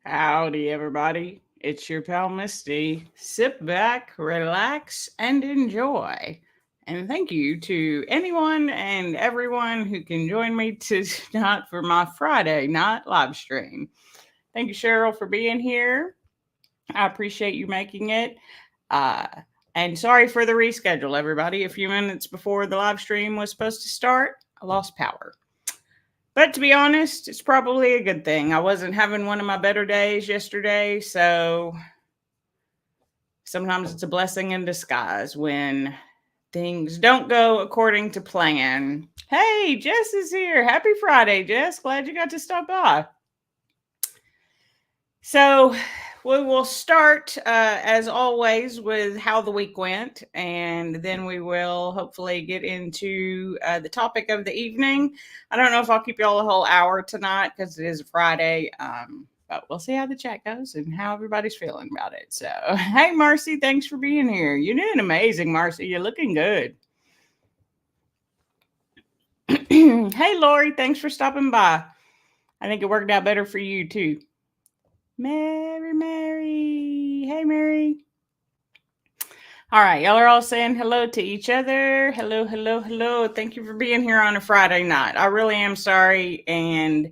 Howdy, everybody. It's your pal Misty. Sit back, relax, and enjoy. And thank you to anyone and everyone who can join me tonight for my Friday night live stream. Thank you, Cheryl, for being here. I appreciate you making it. Uh, and sorry for the reschedule, everybody. A few minutes before the live stream was supposed to start, I lost power. But to be honest, it's probably a good thing. I wasn't having one of my better days yesterday, so sometimes it's a blessing in disguise when things don't go according to plan. Hey, Jess is here. Happy Friday, Jess. Glad you got to stop by. So, we will start, as always, with how the week went, and then we will hopefully get into the topic of the evening. I don't know if I'll keep you all a whole hour tonight because it is a Friday, but we'll see how the chat goes and how everybody's feeling about it. So, hey, Marcy, thanks for being here. You're doing amazing, Marcy. You're looking good. Hey, Lori, thanks for stopping by. I think it worked out better for you, too. Mary. Hey, Mary. All right. Y'all are all saying hello to each other. Hello. Thank you for being here on a Friday night. I really am sorry. And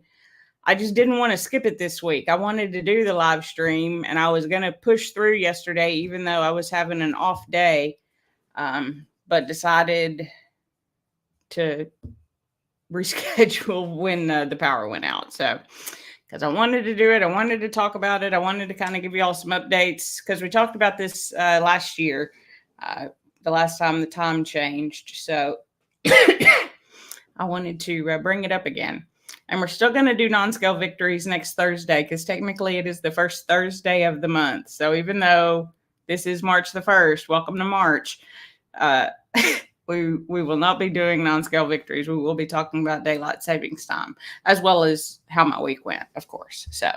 I just didn't want to skip it this week. I wanted to do the live stream and I was going to push through yesterday, even though I was having an off day, but decided to reschedule when the power went out. So, because I wanted to do it. I wanted to talk about it. I wanted to kind of give you all some updates because we talked about this last year, the last time the time changed. So I wanted to bring it up again. And we're still going to do non-scale victories next Thursday because technically it is the first Thursday of the month. So even though this is March the 1st, welcome to March. We will not be doing non-scale victories. We will be talking about daylight savings time, as well as how my week went, of course. So,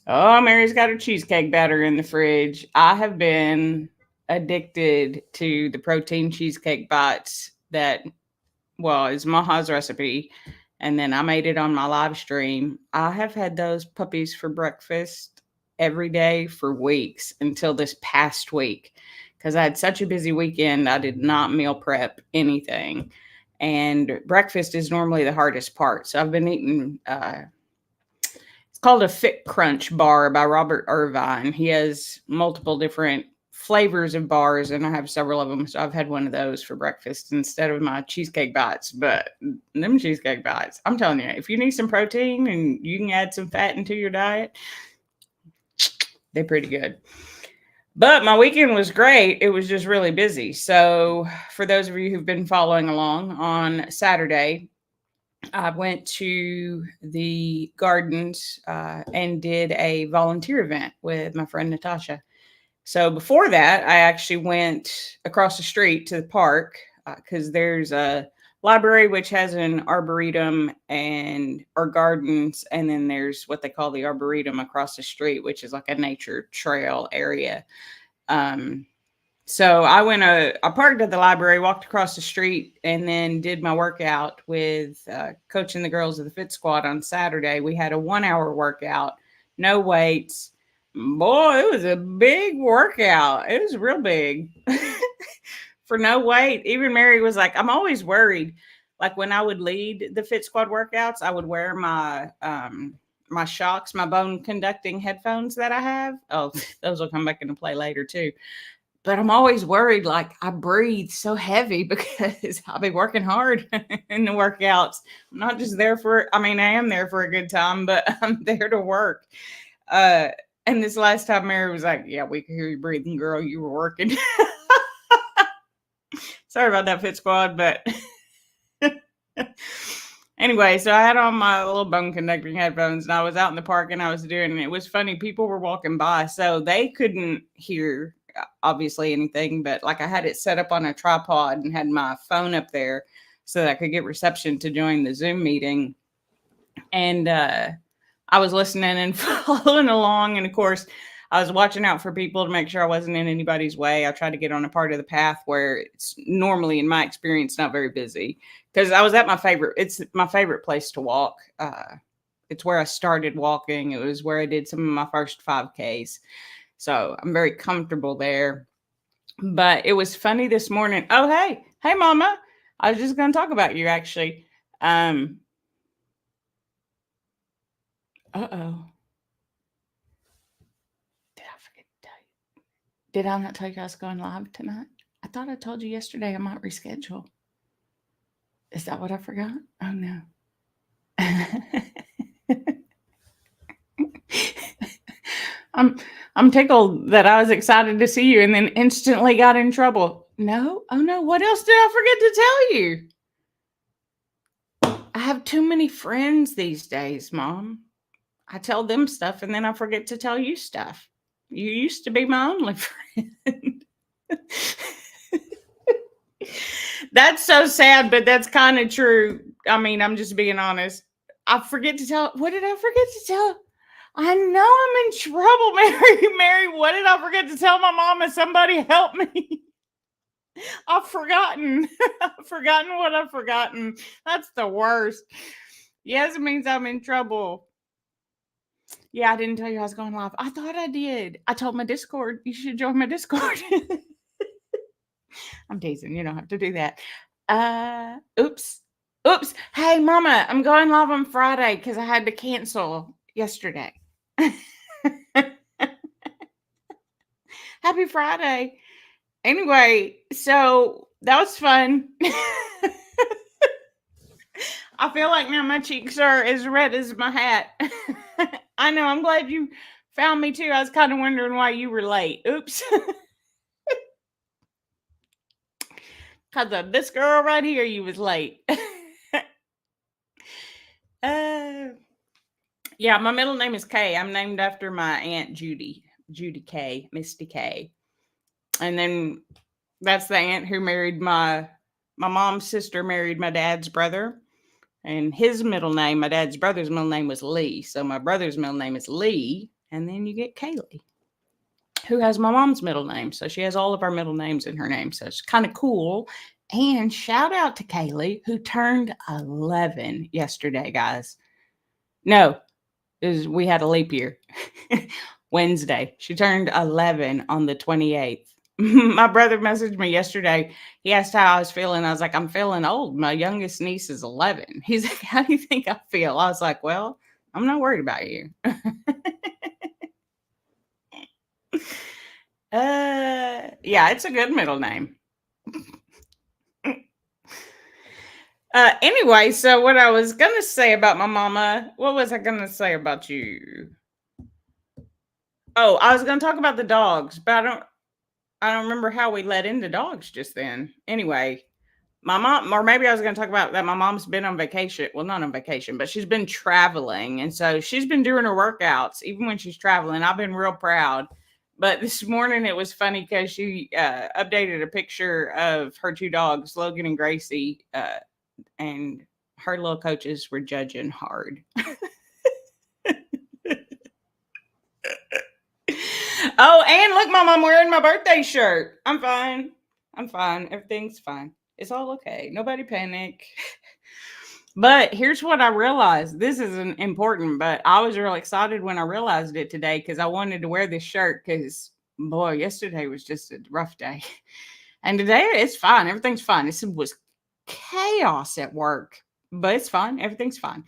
Mary's got her cheesecake batter in the fridge. I have been addicted to the protein cheesecake bites that, is Maha's recipe. And then I made it on my live stream. I have had those puppies for breakfast every day for weeks until this past week. Because I had such a busy weekend, I did not meal prep anything. And breakfast is normally the hardest part. So I've been eating, it's called a Fit Crunch bar by Robert Irvine. He has multiple different flavors of bars, and I have several of them. So I've had one of those for breakfast instead of my cheesecake bites. But them cheesecake bites, I'm telling you, if you need some protein and you can add some fat into your diet, they're pretty good. But my weekend was great. It was just really busy. So for those of you who've been following along, on Saturday, I went to the gardens and did a volunteer event with my friend Natasha. So before that, I actually went across the street to the park because there's a library which has an arboretum and or gardens, and then there's what they call the arboretum across the street, which is like a nature trail area. So I parked at the library, walked across the street, and then did my workout with coaching the girls of the Fit Squad on Saturday. We had a 1 hour workout, no weights. Boy, it was a big workout. It was real big. For no weight. Even Mary was like, I'm always worried. Like when I would lead the Fit Squad workouts, I would wear my my shocks, my bone conducting headphones that I have. Oh, those will come back into play later too. But I'm always worried, like I breathe so heavy because I'll be working hard in the workouts. I'm not just there I am there for a good time, but I'm there to work. And this last time Mary was like, yeah, we could hear you breathing, girl. You were working. Sorry about that, Fit Squad, but anyway, so I had on my little bone conducting headphones and I was out in the park and I was doing it. It was funny. People were walking by, so they couldn't hear obviously anything, but like I had it set up on a tripod and had my phone up there so that I could get reception to join the Zoom meeting. And I was listening and following along. And of course, I was watching out for people to make sure I wasn't in anybody's way. I tried to get on a part of the path where it's normally, in my experience, not very busy because I was at it's my favorite place to walk. It's where I started walking. It was where I did some of my first 5Ks. So I'm very comfortable there. But it was funny this morning. Oh, hey. Hey, Mama. I was just going to talk about you, actually. Uh-oh. Did I forget to tell you? Did I not tell you I was going live tonight? I thought I told you yesterday I might reschedule. Is that what I forgot? Oh, no. I'm tickled that I was excited to see you and then instantly got in trouble. No? Oh, no. What else did I forget to tell you? I have too many friends these days, Mom. I tell them stuff and then I forget to tell you stuff. You used to be my only friend. That's so sad, but that's kind of true. I mean, I'm just being honest. I forget to tell. What did I forget to tell? I know I'm in trouble, Mary. Mary, what did I forget to tell my mom? And somebody help me. I've forgotten. I've forgotten what I've forgotten. That's the worst. Yes, it means I'm in trouble. Yeah, I didn't tell you I was going live. I thought I did. I told my Discord, you should join my Discord. I'm teasing. You don't have to do that. Oops. Oops. Hey, Mama, I'm going live on Friday because I had to cancel yesterday. Happy Friday. Anyway, so that was fun. I feel like now my cheeks are as red as my hat. I know. I'm glad you found me too. I was kind of wondering why you were late. Oops. Because of this girl right here, you was late. Yeah, my middle name is Kay. I'm named after my Aunt Judy. Judy Kay, Misty Kay. And then that's the aunt who married my mom's sister married my dad's brother. And his middle name, my dad's brother's middle name was Lee. So my brother's middle name is Lee. And then you get Kaylee, who has my mom's middle name. So she has all of our middle names in her name. So it's kind of cool. And shout out to Kaylee, who turned 11 yesterday, guys. No, we had a leap year. Wednesday. She turned 11 on the 28th. My brother messaged me yesterday. He asked how I was feeling. I was like, I'm feeling old. My youngest niece is 11. He's like, how do you think I feel? I was like, well, I'm not worried about you. Yeah, it's a good middle name. Anyway, so what I was gonna say about my mama, what was I gonna say about you? Oh, I was gonna talk about the dogs, but I don't remember how we led into dogs just then. Anyway, my mom, or maybe I was going to talk about that. My mom's been on vacation. Well, not on vacation, but she's been traveling. And so she's been doing her workouts even when she's traveling. I've been real proud. But this morning it was funny because she updated a picture of her two dogs, Logan and Gracie, and her little coaches were judging hard. Oh, and look, Mom, I'm wearing my birthday shirt. I'm fine. I'm fine. Everything's fine. It's all okay. Nobody panic. But here's what I realized. This isn't important, but I was real excited when I realized it today because I wanted to wear this shirt because, boy, yesterday was just a rough day. And today it's fine. Everything's fine. This was chaos at work, but it's fine. Everything's fine.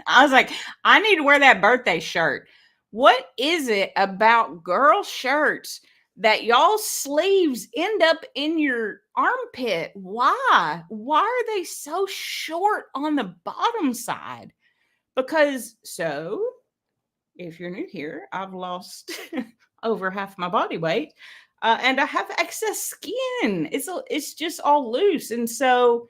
I was like, I need to wear that birthday shirt. What is it about girl shirts that y'all sleeves end up in your armpit? Why? Why are they so short on the bottom side? Because so, if you're new here, I've lost over half my body weight, and I have excess skin. It's just all loose, and so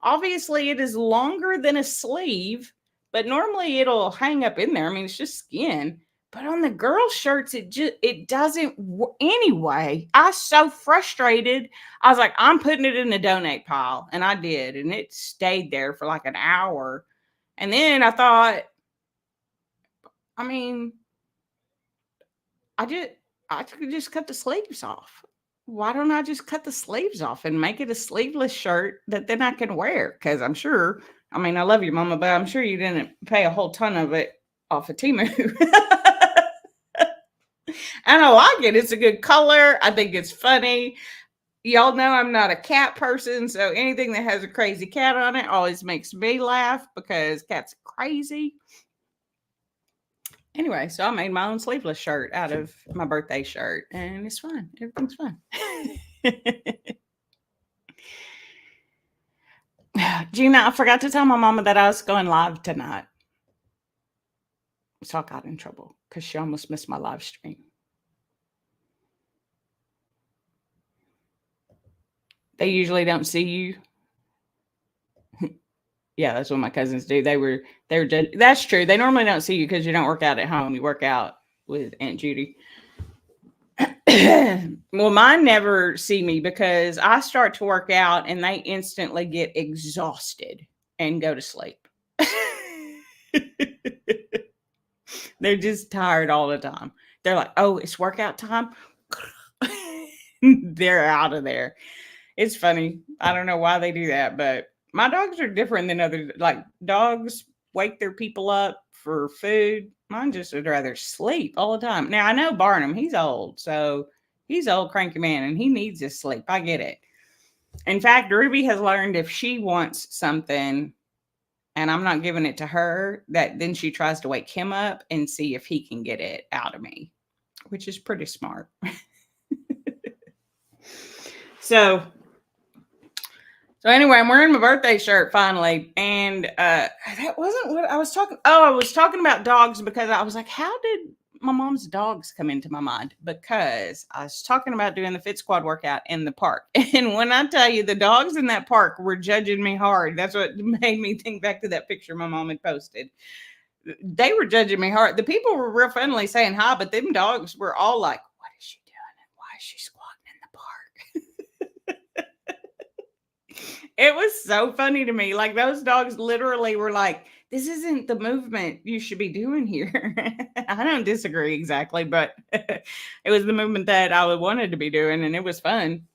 obviously it is longer than a sleeve, but normally it'll hang up in there. I mean, it's just skin. But on the girl shirts, it doesn't. Anyway, I was so frustrated. I was like, I'm putting it in the donate pile, and I did, and it stayed there for like an hour. And then I thought, I mean, I could just cut the sleeves off. Why don't I just cut the sleeves off and make it a sleeveless shirt that then I can wear? Because I'm sure I mean, I love you, Mama, but I'm sure you didn't pay a whole ton of it off of Temu. And I like it. It's a good color. I think it's funny. Y'all know I'm not a cat person, so anything that has a crazy cat on it always makes me laugh because cats are crazy. Anyway, so I made my own sleeveless shirt out of my birthday shirt, and it's fun. Everything's fun. Gina, I forgot to tell my mama that I was going live tonight. So I got in trouble because she almost missed my live stream. They usually don't see you. Yeah, that's what my cousins do. They were that's true. They normally don't see you because you don't work out at home. You work out with Aunt Judy. Well, mine never see me because I start to work out and they instantly get exhausted and go to sleep. They're just tired all the time. They're like, oh, it's workout time. They're out of there. It's funny. I don't know why they do that, but my dogs are different than other, like dogs wake their people up for food. Mine just would rather sleep all the time. Now I know Barnum, he's old, so he's an old cranky man and he needs his sleep. I get it. In fact, Ruby has learned if she wants something and I'm not giving it to her, that then she tries to wake him up and see if he can get it out of me, which is pretty smart. So anyway, I'm wearing my birthday shirt finally. And that wasn't what I was talking. Oh, I was talking about dogs because I was like, how did my mom's dogs come into my mind? Because I was talking about doing the Fit Squad workout in the park. And when I tell you the dogs in that park were judging me hard, that's what made me think back to that picture my mom had posted. They were judging me hard. The people were real friendly saying hi, but them dogs were all like, what is she doing? And why is she squatting in the park? It was so funny to me. Like those dogs literally were like, this isn't the movement you should be doing here. I don't disagree exactly, but it was the movement that I wanted to be doing and it was fun.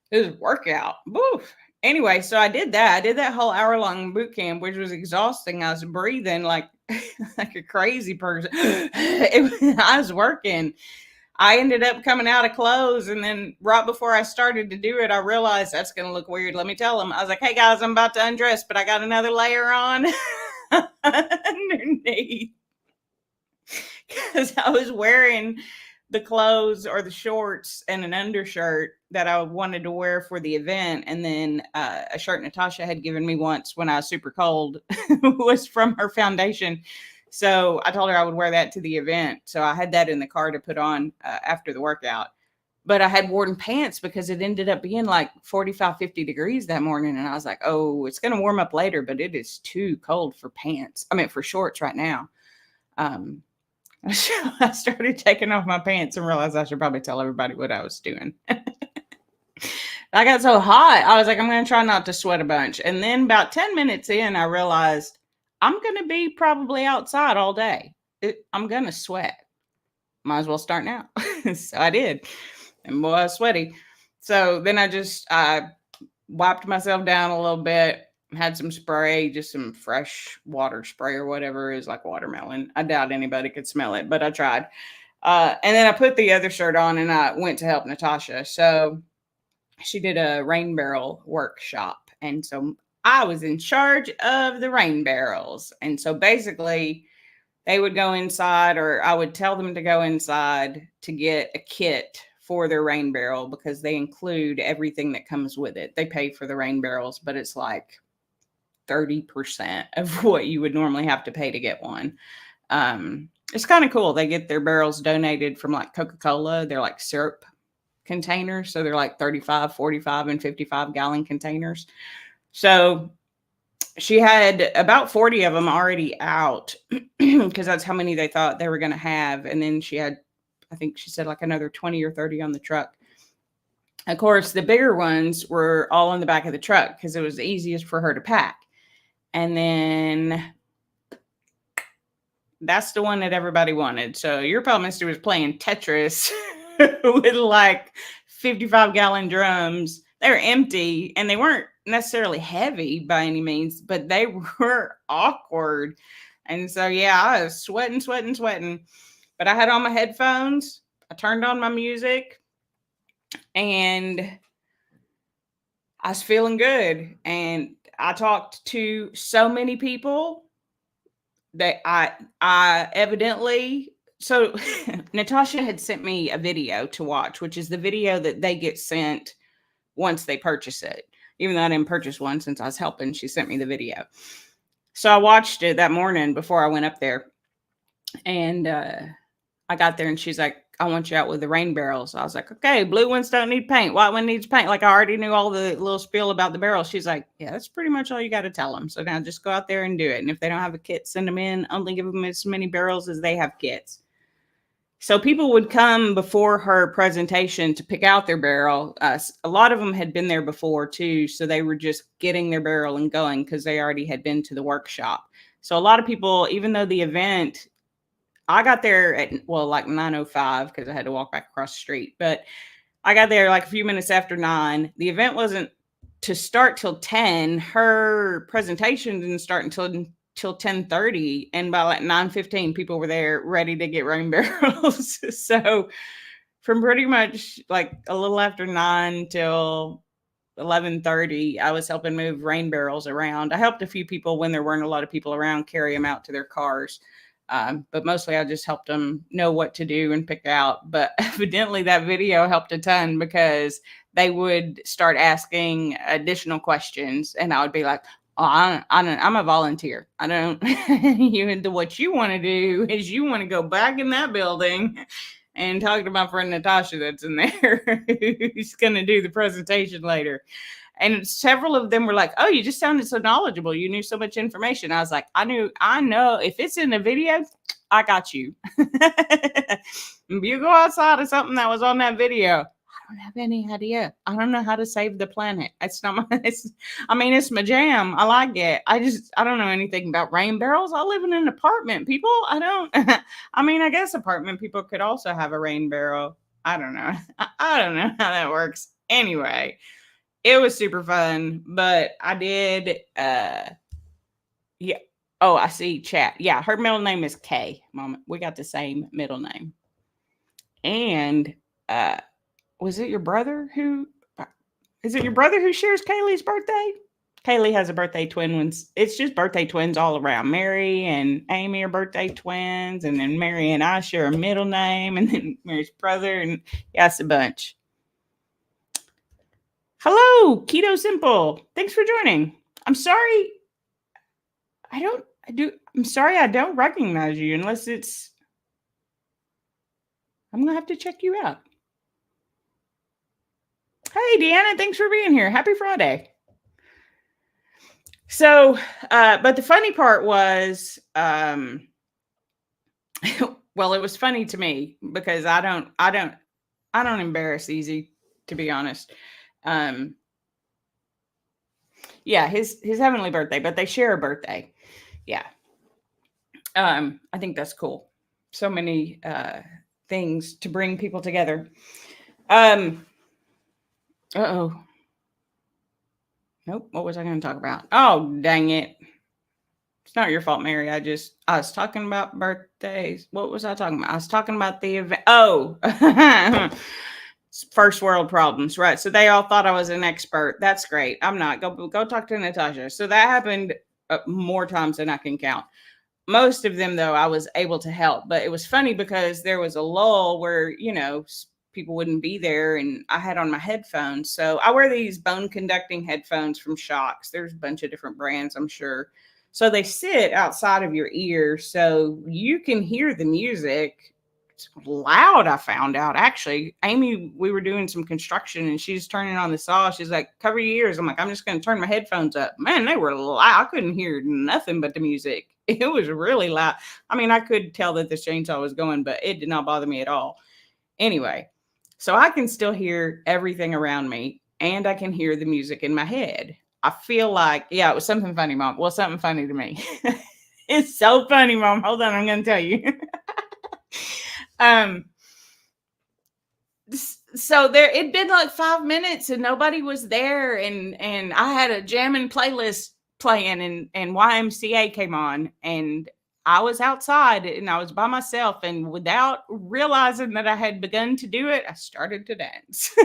It was a workout. Woof. Anyway, so I did that. I did that whole hour-long boot camp, which was exhausting. I was breathing like a crazy person. I was working. I ended up coming out of clothes, and then right before I started to do it, I realized that's going to look weird. Let me tell them. I was like, hey, guys, I'm about to undress, but I got another layer on underneath because I was wearing the clothes or the shorts and an undershirt that I wanted to wear for the event. And then a shirt Natasha had given me once when I was super cold was from her foundation. So I told her I would wear that to the event. So I had that in the car to put on after the workout. But I had worn pants because it ended up being like 45, 50 degrees that morning. And I was like, oh, it's going to warm up later, but it is too cold for pants. I mean, for shorts right now. So I started taking off my pants and realized I should probably tell everybody what I was doing. I got so hot. I was like, I'm going to try not to sweat a bunch. And then about 10 minutes in, I realized I'm going to be probably outside all day. I'm going to sweat. Might as well start now. So I did. And boy, I was sweaty. So then I wiped myself down a little bit, had some spray, just some fresh water spray or whatever is like watermelon. I doubt anybody could smell it, but I tried. And then I put the other shirt on and I went to help Natasha. So she did a rain barrel workshop. And so I was in charge of the rain barrels. And so basically they would go inside, or I would tell them to go inside to get a kit for their rain barrel because they include everything that comes with it. They pay for the rain barrels, but it's like 30% of what you would normally have to pay to get one. It's kind of cool. They get their barrels donated from like Coca-Cola. They're like syrup containers. So they're like 35, 45, and 55 gallon containers. So she had about 40 of them already out because that's how many they thought they were going to have. And then she had, I think she said like another 20 or 30 on the truck. Of course, the bigger ones were all in the back of the truck because it was the easiest for her to pack. And then that's the one that everybody wanted. So your pal Misty was playing Tetris with like 55 gallon drums. They were empty and they weren't necessarily heavy by any means, but they were awkward. And so, yeah, I was sweating. But I had on my headphones. I turned on my music and I was feeling good. And I talked to so many people that I evidently, so Natasha had sent me a video to watch, which is the video that they get sent once they purchase it. Even though I didn't purchase one since I was helping, she sent me the video. So I watched it that morning before I went up there. And I got there and she's like, I want you out with the rain barrels. I was like, okay, blue ones don't need paint. White one needs paint. Like I already knew all the little spiel about the barrels. She's like, yeah, that's pretty much all you got to tell them. So now just go out there and do it. And if they don't have a kit, send them in. Only give them as many barrels as they have kits. So people would come before her presentation to pick out their barrel. A lot of them had been there before too. So they were just getting their barrel and going because they already had been to the workshop. So a lot of people, even though the event, I got there at, like 9:05 because I had to walk back across the street. But I got there like a few minutes after 9. The event wasn't to start till 10. Her presentation didn't start until 10:30. And by like 9:15, people were there ready to get rain barrels. So from pretty much like a little after 9 till 11:30, I was helping move rain barrels around. I helped a few people when there weren't a lot of people around carry them out to their cars. But mostly I just helped them know what to do and pick out. But evidently that video helped a ton because they would start asking additional questions and I would be like, oh, I'm a volunteer. I don't, what you want to do is you want to go back in that building and talk to my friend Natasha that's in there who's going to do the presentation later. And several of them were like, oh, you just sounded so knowledgeable. You knew so much information. I was like, I know if it's in the video, I got you. If you go outside of something that was on that video, I don't have any idea. I don't know how to save the planet. It's not it's my jam. I like it. I don't know anything about rain barrels. I live in an apartment, people. I don't, I guess apartment people could also have a rain barrel. I don't know. I don't know how that works. Anyway. It was super fun, but I did, yeah. Oh, I see chat. Yeah, her middle name is Kay. Mom, we got the same middle name. And is it your brother who shares Kaylee's birthday? Kaylee has a birthday twin. It's just birthday twins all around. Mary and Amy are birthday twins, and then Mary and I share a middle name, and then Mary's brother, and yeah, it's a bunch. Hello, Keto Simple. Thanks for joining. I'm sorry. I'm sorry I don't recognize you unless I'm going to have to check you out. Hey, Deanna, thanks for being here. Happy Friday. So, but the funny part was, well, it was funny to me because I don't embarrass easy, to be honest. Yeah, his heavenly birthday, but they share a birthday. Yeah. I think that's cool. So many things to bring people together. Uh-oh. Nope. What was I going to talk about? Oh, dang it. It's not your fault, Mary. I was talking about birthdays. What was I talking about? I was talking about the event. Oh, first world problems, right? So they all thought I was an expert. That's great. I'm not. Go talk to Natasha. So that happened more times than I can count. Most of them, though, I was able to help. But it was funny because there was a lull where, people wouldn't be there, and I had on my headphones. So I wear these bone conducting headphones from Shocks. There's a bunch of different brands, I'm sure. So they sit outside of your ear so you can hear the music. It's loud, I found out. Actually, Amy, we were doing some construction and she's turning on the saw. She's like, cover your ears. I'm like, I'm just going to turn my headphones up. Man, they were loud. I couldn't hear nothing but the music. It was really loud. I could tell that the chainsaw was going, but it did not bother me at all. Anyway, so I can still hear everything around me and I can hear the music in my head. I feel like, yeah, it was something funny, Mom. Well, something funny to me. It's so funny, Mom. Hold on, I'm going to tell you. So there it'd been like 5 minutes and nobody was there, and I had a jamming playlist playing, and YMCA came on, and I was outside and I was by myself, and without realizing that I had begun to do it, I started to dance.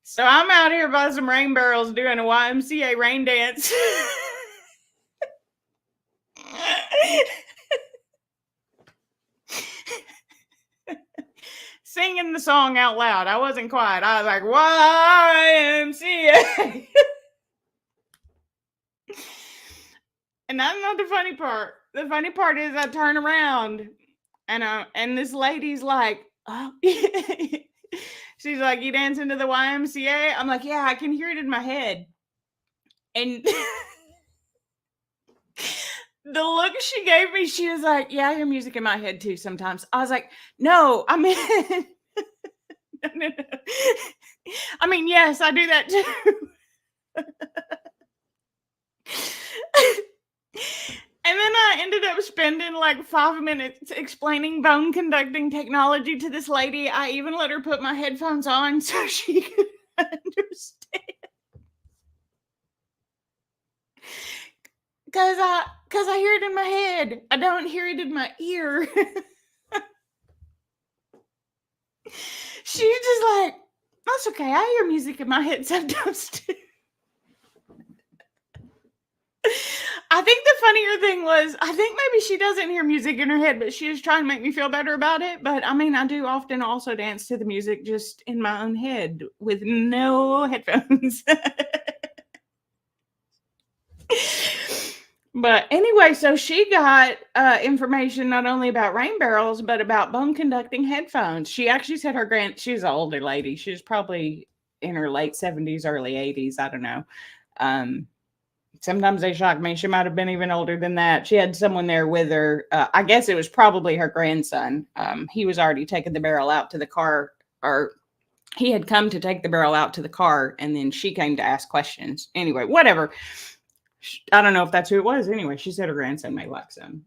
So I'm out here by some rain barrels doing a YMCA rain dance. Singing the song out loud. I wasn't quiet. I was like, YMCA. And that's not the funny part. The funny part is I turn around and this lady's like, oh. She's like, you dancing to the YMCA? I'm like, yeah, I can hear it in my head. And the look she gave me, she was like, yeah, I hear music in my head too sometimes. I was like, no, I mean, no. I mean, yes, I do that too. And then I ended up spending like 5 minutes explaining bone conducting technology to this lady. I even let her put my headphones on so she could understand. Cause I hear it in my head. I don't hear it in my ear. She's just like, that's okay. I hear music in my head sometimes too. I think the funnier thing was, I think maybe she doesn't hear music in her head, but she was trying to make me feel better about it. But I mean, I do often also dance to the music just in my own head with no headphones. But anyway, so she got information not only about rain barrels, but about bone conducting headphones. She actually said she's an older lady. She's probably in her late 70s, early 80s. I don't know. Sometimes they shock me. She might have been even older than that. She had someone there with her. I guess it was probably her grandson. He was already taking the barrel out to the car, or he had come to take the barrel out to the car, and then she came to ask questions. Anyway, whatever. I don't know if that's who it was. Anyway, she said her grandson may like some.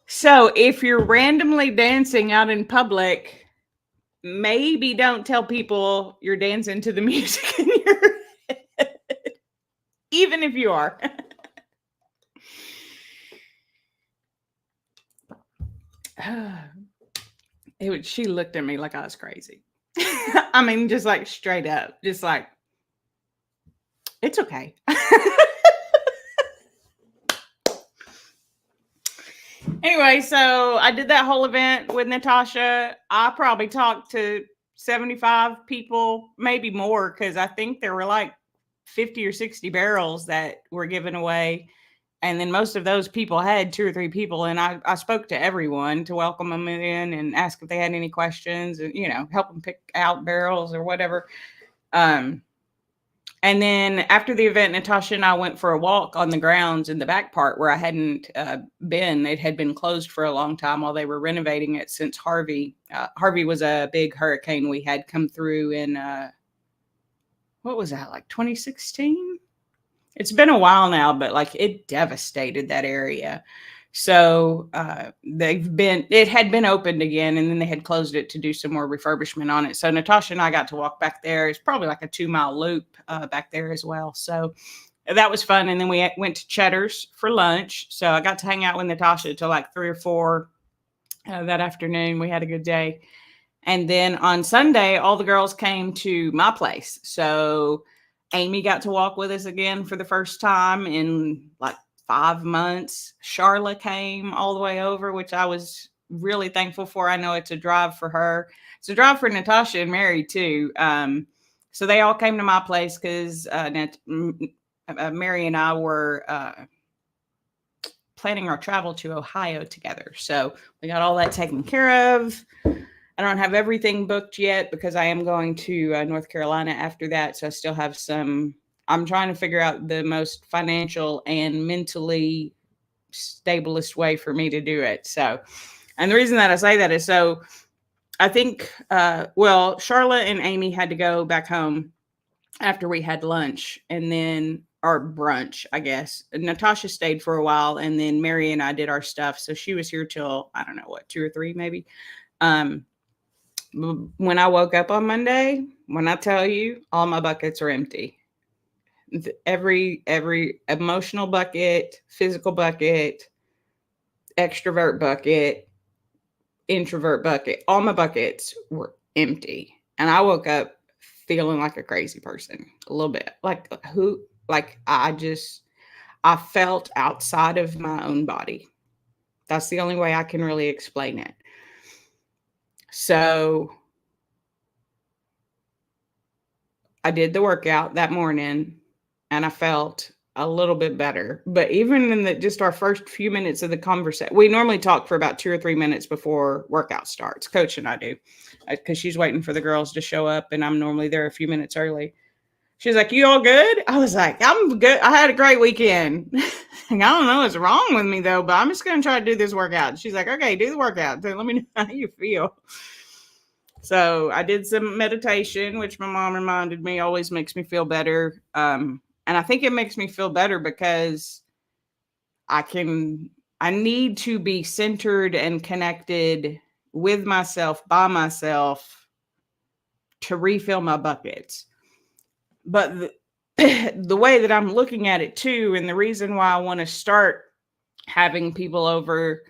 So if you're randomly dancing out in public, maybe don't tell people you're dancing to the music in your head, even if you are. She looked at me like I was crazy. I mean, just like straight up, just like, it's okay. Anyway, so I did that whole event with Natasha. I probably talked to 75 people, maybe more, because I think there were like 50 or 60 barrels that were given away. And then most of those people had 2 or 3 people. And I spoke to everyone to welcome them in and ask if they had any questions and, help them pick out barrels or whatever. And then after the event, Natasha and I went for a walk on the grounds in the back part where I hadn't been. It had been closed for a long time while they were renovating it since Harvey. Harvey was a big hurricane we had come through in, what was that, like 2016? It's been a while now, but like it devastated that area. So it had been opened again, and then they had closed it to do some more refurbishment on it. So Natasha and I got to walk back there. It's probably like a 2-mile loop back there as well. So that was fun. And then we went to Cheddar's for lunch. So I got to hang out with Natasha till like 3 or 4 that afternoon. We had a good day. And then on Sunday, all the girls came to my place. So Amy got to walk with us again for the first time in like 5 months. Charla came all the way over, which I was really thankful for. I know it's a drive for her. It's a drive for Natasha and Mary too. So they all came to my place because Mary and I were planning our travel to Ohio together. So we got all that taken care of. I don't have everything booked yet because I am going to North Carolina after that. So I still have I'm trying to figure out the most financial and mentally stablest way for me to do it. So, and the reason that I say that is so I think, Charla and Amy had to go back home after we had lunch. And then our brunch, I guess. Natasha stayed for a while, and then Mary and I did our stuff. So she was here till, I don't know what, 2 or 3 maybe. When I woke up on Monday, when I tell you, all my buckets are empty. Every emotional bucket, physical bucket, extrovert bucket, introvert bucket, all my buckets were empty. And I woke up feeling like a crazy person a little bit. I felt outside of my own body. That's the only way I can really explain it. So I did the workout that morning and I felt a little bit better. But even in just our first few minutes of the conversation, we normally talk for about 2 or 3 minutes before workout starts. Coach and I do, because she's waiting for the girls to show up and I'm normally there a few minutes early. She's like, "You all good?" I was like, "I'm good. I had a great weekend." I don't know what's wrong with me though, but I'm just going to try to do this workout. She's like, "Okay, do the workout. So let me know how you feel." So I did some meditation, which my mom reminded me always makes me feel better. And I think it makes me feel better because I need to be centered and connected with myself, by myself, to refill my buckets. But the way that I'm looking at it too, and the reason why I want to start having people over,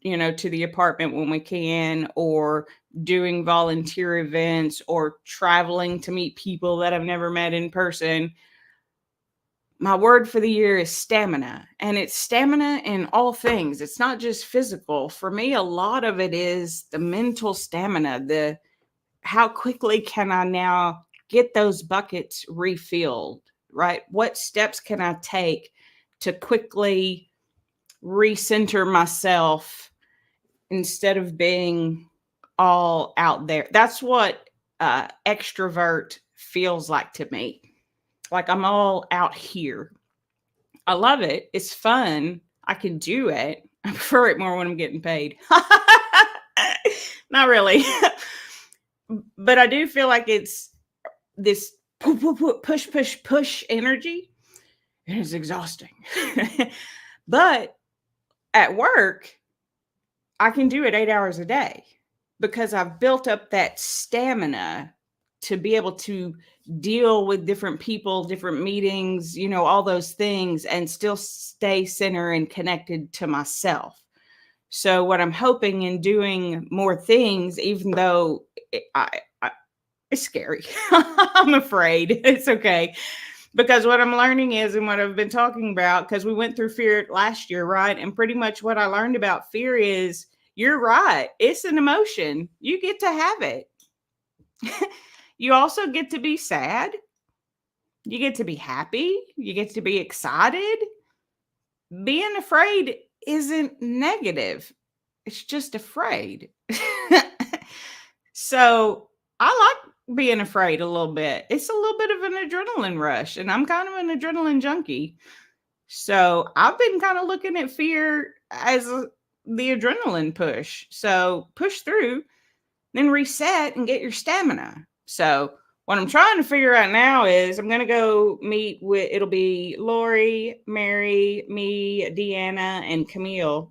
to the apartment when we can, or doing volunteer events, or traveling to meet people that I've never met in person. My word for the year is stamina, and it's stamina in all things. It's not just physical. For me, a lot of it is the mental stamina, how quickly can I now get those buckets refilled, right? What steps can I take to quickly recenter myself instead of being all out there? That's what extrovert feels like to me. Like I'm all out here. I love it. It's fun. I can do it. I prefer it more when I'm getting paid. Not really. But I do feel like it's this push, push, push energy. It is exhausting. But at work, I can do it 8 hours a day because I've built up that stamina to be able to deal with different people, different meetings, all those things, and still stay centered and connected to myself. So what I'm hoping in doing more things, even though it's scary, I'm afraid. It's okay. Because what I'm learning is, and what I've been talking about, because we went through fear last year, right? And pretty much what I learned about fear is, you're right. It's an emotion. You get to have it. You also get to be sad. You get to be happy. You get to be excited. Being afraid isn't negative. It's just afraid. So I like being afraid a little bit. It's a little bit of an adrenaline rush, and I'm kind of an adrenaline junkie. So I've been kind of looking at fear as the adrenaline push. So push through, then reset and get your stamina. So what I'm trying to figure out now is I'm going to go meet with, it'll be Lori, Mary, me, Deanna, and Camille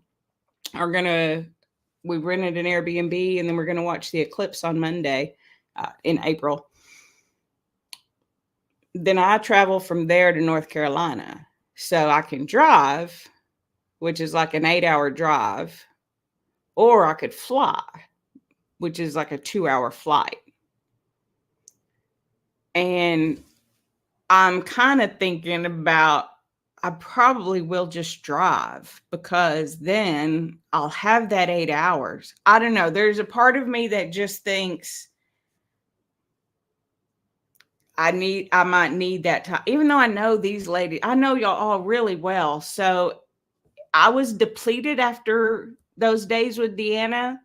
we rented an Airbnb, and then we're going to watch the eclipse on Monday in April. Then I travel from there to North Carolina. So I can drive, which is like an 8-hour drive, or I could fly, which is like a 2-hour flight. And I'm kind of thinking about, I probably will just drive, because then I'll have that 8 hours. I don't know. There's a part of me that just thinks I might need that time, even though I know these ladies, I know y'all all really well. So I was depleted after those days with Deanna,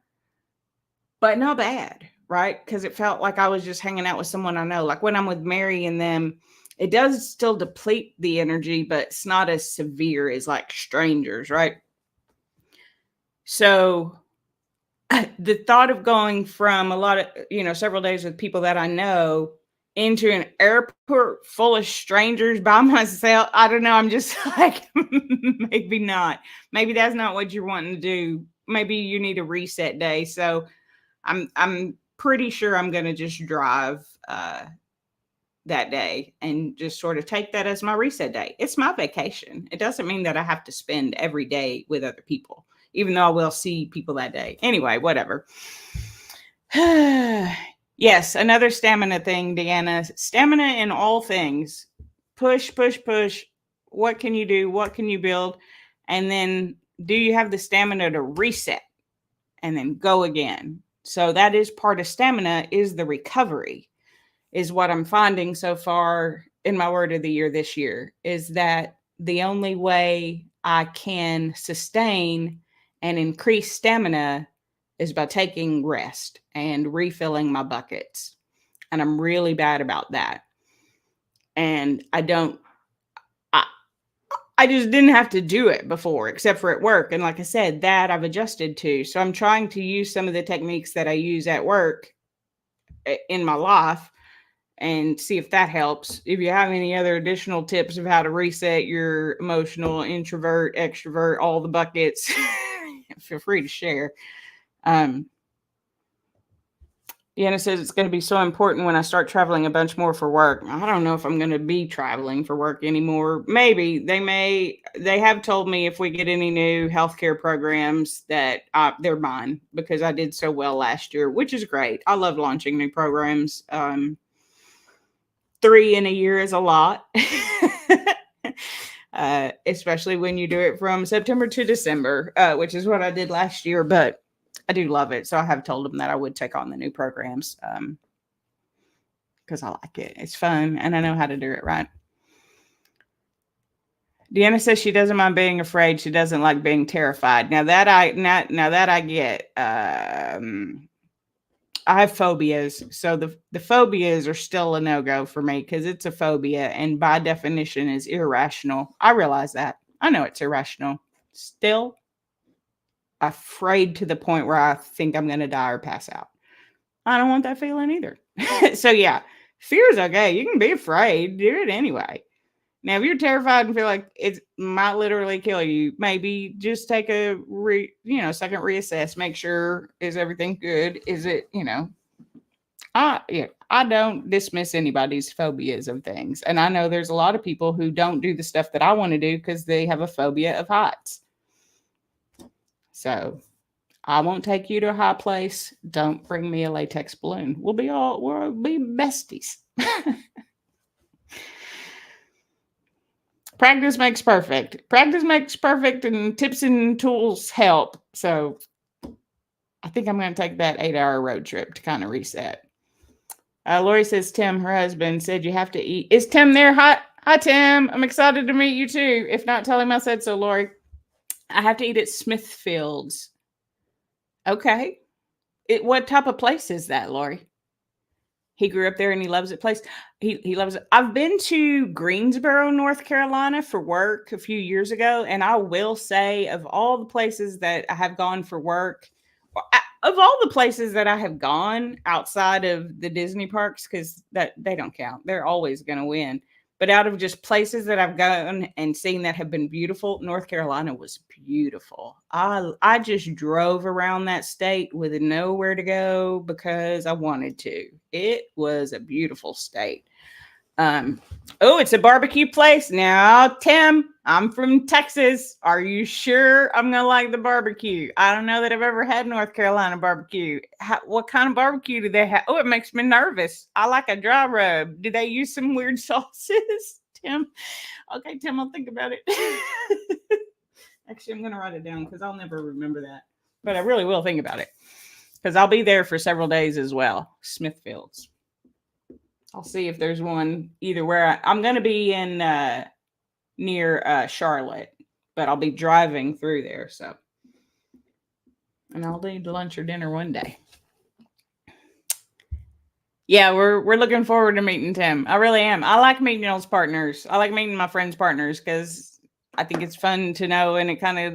but not bad, right? Because it felt like I was just hanging out with someone I know. Like when I'm with Mary and them, it does still deplete the energy, but it's not as severe as like strangers, right? So the thought of going from a lot of, several days with people that I know into an airport full of strangers by myself. I don't know. I'm just like, maybe not. Maybe that's not what you're wanting to do. Maybe you need a reset day. So I'm pretty sure I'm going to just drive that day and just sort of take that as my reset day. It's my vacation. It doesn't mean that I have to spend every day with other people, even though I will see people that day. Anyway, whatever. Yes, another stamina thing, Deanna. Stamina in all things. Push, push, push. What can you do? What can you build? And then do you have the stamina to reset and then go again? So that is part of stamina, is the recovery, is what I'm finding so far in my word of the year this year, is that the only way I can sustain and increase stamina is by taking rest and refilling my buckets. And I'm really bad about that. And I just didn't have to do it before, except for at work. And like I said, that I've adjusted to. So I'm trying to use some of the techniques that I use at work in my life and see if that helps. If you have any other additional tips of how to reset your emotional, introvert, extrovert, all the buckets, feel free to share. Deanna says it's going to be so important when I start traveling a bunch more for work. I don't know if I'm going to be traveling for work anymore. Maybe they have told me if we get any new healthcare programs that they're mine, because I did so well last year, which is great. I love launching new programs. 3 in a year is a lot, especially when you do it from September to December, which is what I did last year. But I do love it. So I have told them that I would take on the new programs because I like it. It's fun and I know how to do it right. Deanna says she doesn't mind being afraid. She doesn't like being terrified. Now that I get. I have phobias. So the phobias are still a no-go for me because it's a phobia and by definition is irrational. I realize that. I know it's irrational. Still afraid to the point where I think I'm going to die or pass out. I don't want that feeling either. So yeah, fear is okay. You can be afraid, do it anyway. Now, if you're terrified and feel like it might literally kill you, maybe just take a second reassess, make sure, is everything good? Is it, I don't dismiss anybody's phobias of things. And I know there's a lot of people who don't do the stuff that I want to do because they have a phobia of heights. So I won't take you to a high place. Don't bring me a latex balloon. We'll be besties. Practice makes perfect. Practice makes perfect, and tips and tools help. So I think I'm going to take that 8-hour road trip to kind of reset. Lori says, Tim, her husband, said you have to eat. Is Tim there? Hi, Tim. I'm excited to meet you too. If not, tell him I said so, Lori. I have to eat at Smithfield's. Okay. What type of place is that, Lori? He grew up there and he loves it. He loves it. I've been to Greensboro, North Carolina for work a few years ago. And I will say, of all the places that I have gone for work, of all the places that I have gone outside of the Disney parks, because they don't count. They're always going to win. But out of just places that I've gone and seen that have been beautiful, North Carolina was beautiful. I just drove around that state with nowhere to go because I wanted to. It was a beautiful state. It's a barbecue place. Now, Tim, I'm from Texas. Are you sure I'm going to like the barbecue? I don't know that I've ever had North Carolina barbecue. What kind of barbecue do they have? Oh, it makes me nervous. I like a dry rub. Do they use some weird sauces, Tim? Okay, Tim, I'll think about it. Actually, I'm going to write it down because I'll never remember that. But I really will think about it because I'll be there for several days as well. Smithfield's. I'll see if there's one either where I'm going to be in near Charlotte, but I'll be driving through there. So, and I'll need lunch or dinner one day. Yeah, we're looking forward to meeting Tim. I really am. I like meeting y'all's partners. I like meeting my friends' partners because I think it's fun to know, and it kind of,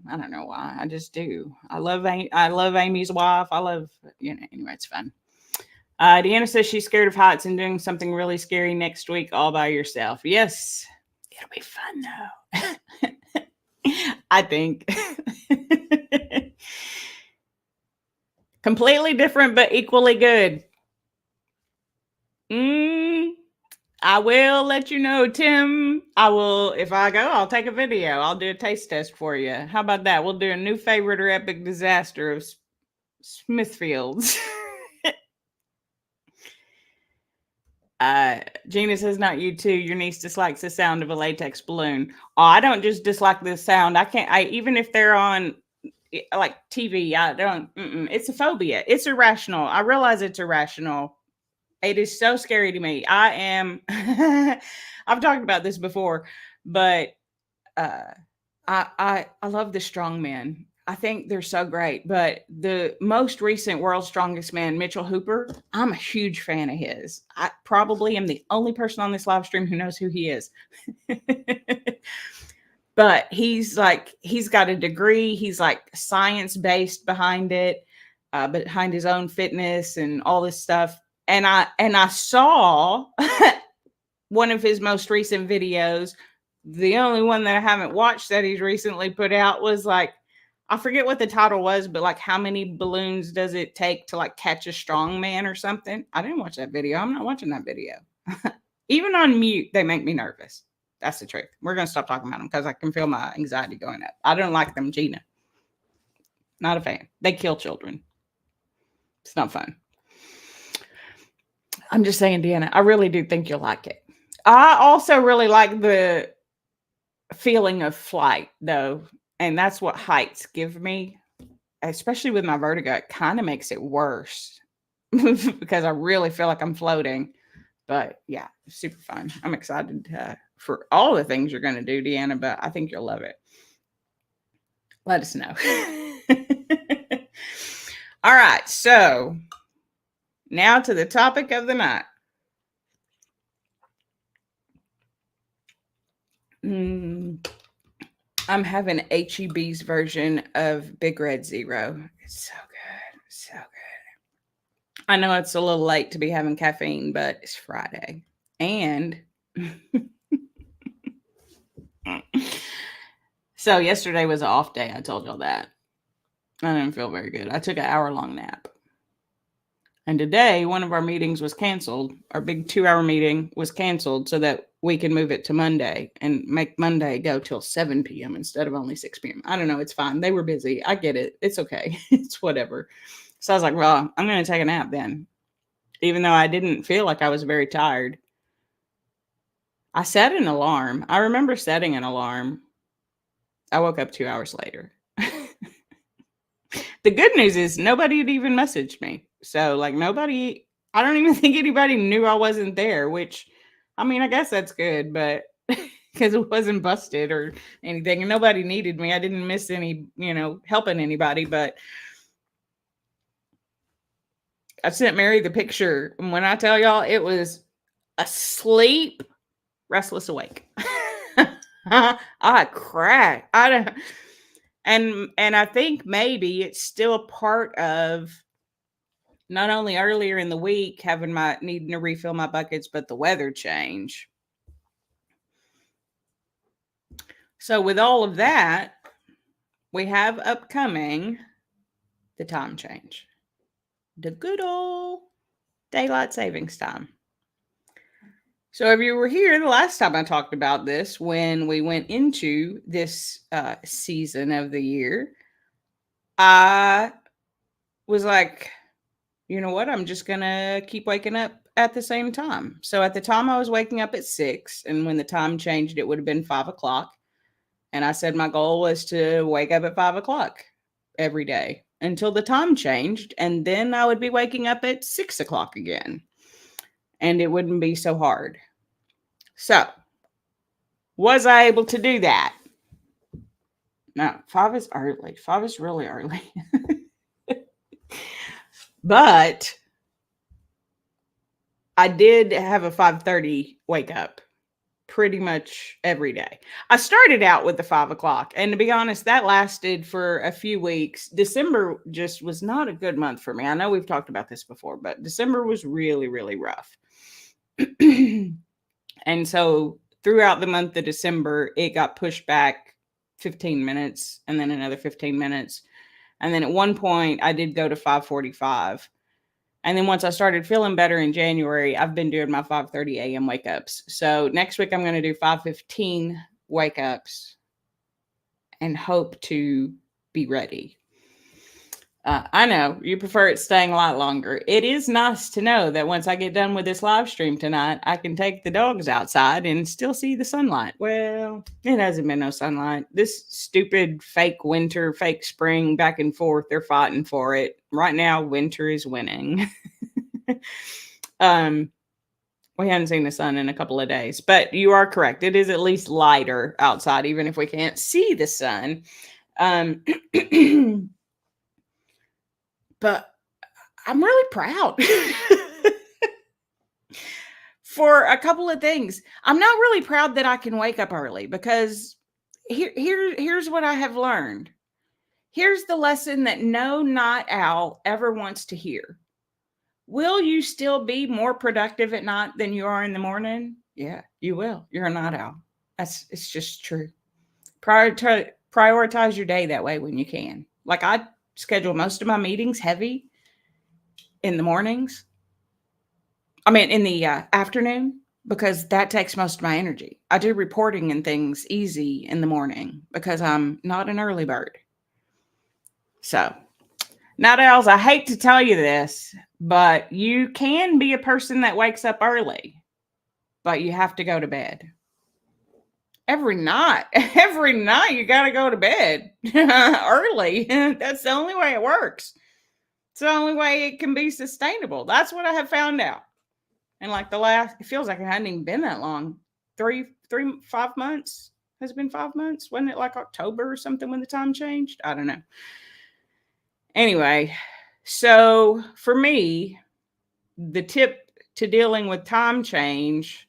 I don't know why. I just do. I love Amy's wife. I love, anyway, it's fun. Deanna says she's scared of heights and doing something really scary next week all by yourself. Yes, it'll be fun though. I think. Completely different, but equally good. I will let you know, Tim. I will, if I go, I'll take a video. I'll do a taste test for you. How about that? We'll do a new favorite or epic disaster of Smithfields. Gina says, not you too. Your niece dislikes the sound of a latex balloon. Oh, I don't just dislike the sound. Even if they're on like TV, I don't, it's a phobia. It's irrational. I realize it's irrational. It is so scary to me. I've talked about this before, but I love the strong men. I think they're so great. But the most recent World's Strongest Man, Mitchell Hooper, I'm a huge fan of his. I probably am the only person on this live stream who knows who he is. But he's got a degree. He's like science-based behind it, behind his own fitness and all this stuff. And I saw one of his most recent videos. The only one that I haven't watched that he's recently put out was like, I forget what the title was, but like, how many balloons does it take to like catch a strong man or something? I didn't watch that video. I'm not watching that video. Even on mute, they make me nervous. That's the truth. We're going to stop talking about them because I can feel my anxiety going up. I don't like them, Gina. Not a fan. They kill children. It's not fun. I'm just saying, Deanna, I really do think you'll like it. I also really like the feeling of flight, though. And that's what heights give me, especially with my vertigo. It kind of makes it worse because I really feel like I'm floating. But yeah, super fun. I'm excited for all the things you're going to do, Deanna, but I think you'll love it. Let us know. All right. So now to the topic of the night. I'm having HEB's version of Big Red Zero. It's so good. So good. I know it's a little late to be having caffeine, but it's Friday. And so yesterday was an off day. I told y'all that. I didn't feel very good. I took an hour-long nap. And today, one of our meetings was canceled. Our big 2-hour meeting was canceled so that we can move it to Monday and make Monday go till 7 p.m. instead of only 6 p.m. I don't know. It's fine. They were busy. I get it. It's okay. It's whatever. So I was like, well, I'm going to take a nap then. Even though I didn't feel like I was very tired. I set an alarm. I remember setting an alarm. I woke up 2 hours later. The good news is nobody had even messaged me. So like I don't even think anybody knew I wasn't there, which, I mean, I guess that's good, but because it wasn't busted or anything and nobody needed me. I didn't miss any, helping anybody, but I sent Mary the picture. And when I tell y'all, it was asleep, restless awake. I cried. And I think maybe it's still a part of not only earlier in the week needing to refill my buckets, but the weather change. So with all of that, we have upcoming the time change, the good old daylight savings time. So if you were here the last time I talked about this, when we went into this season of the year, I was like, you know what? I'm just going to keep waking up at the same time. So at the time I was waking up at 6, and when the time changed, it would have been 5 o'clock. And I said my goal was to wake up at 5 o'clock every day until the time changed. And then I would be waking up at 6 o'clock again. And it wouldn't be so hard. So, was I able to do that? No, 5 is early. 5 is really early. But I did have a 5:30 wake up pretty much every day. I started out with the 5 o'clock, and to be honest, that lasted for a few weeks. December just was not a good month for me. I know we've talked about this before, but December was really, really rough. And so throughout the month of December, it got pushed back 15 minutes and then another 15 minutes. And then at one point, I did go to 5:45. And then once I started feeling better in January, I've been doing my 5:30 a.m. wake ups. So next week, I'm going to do 5:15 wake ups and hope to be ready. I know you prefer it staying a lot longer. It is nice to know that once I get done with this live stream tonight, I can take the dogs outside and still see the sunlight. Well, it hasn't been no sunlight. This stupid fake winter, fake spring, back and forth, they're fighting for it. Right now, winter is winning. We haven't seen the sun in a couple of days, but you are correct. It is at least lighter outside, even if we can't see the sun. But I'm really proud for a couple of things. I'm not really proud that I can wake up early because here's what I have learned. Here's the lesson that no night owl ever wants to hear. Will you still be more productive at night than you are in the morning? Yeah, you will. You're a night owl. It's just true. Prioritize your day that way when you can. Like I schedule most of my meetings heavy in the mornings. I mean, in the afternoon, because that takes most of my energy. I do reporting and things easy in the morning because I'm not an early bird. So, night owls, I hate to tell you this, but you can be a person that wakes up early, but you have to go to bed. Every night you got to go to bed early. That's the only way it works. It's the only way it can be sustainable. That's what I have found out. And like it feels like it hadn't even been that long. 5 months. Has it been 5 months? Wasn't it like October or something when the time changed? I don't know. Anyway, so for me, the tip to dealing with time change